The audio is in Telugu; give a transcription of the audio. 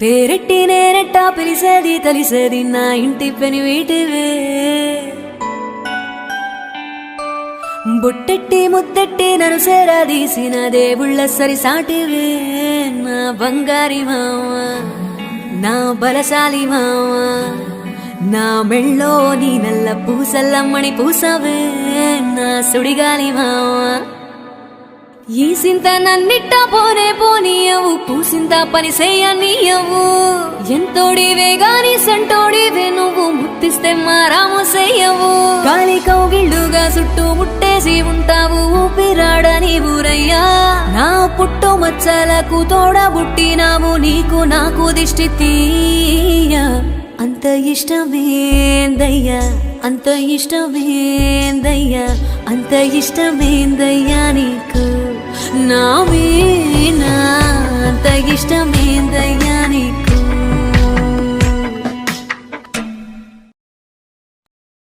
పేరెట్టి నేనెట్టా పిలిసేది తెలిసేది నా ఇంటి పని వీటివే బొట్టెట్టి ముద్దెట్టి నన్ను సేరాదీసిన దేవుళ్ళ సరిసాటివే నా బంగారి మావ నా బలశాలి మావ నా మెళ్ళో నీ నల్ల పూసల్లమ్మని పూసవే నా సుడిగాలి మావ ఈ సింత నన్నిట్ట పోనే పోనీయవు పూసింత పని చేయనీయవు ఎంతోడివే గాని సంటోడివే నువ్వు ముత్తిస్తే మారామోసేయవు గాలి కౌగిళ్ళుగా చుట్టూ ముట్టేసి ఉంటావు ఊపిరాడని ఊరయ్యా నా పుట్టు మచ్చలకు తోడబుట్టినావు నీకు నాకు దిష్టి తీయ అంత ఇష్టమేందయ్యా అంత ఇష్టమేందయ్యా అంత ఇష్టమేందయ్యా నీకు నా మీనా అంత ఇష్టమేందయ్యా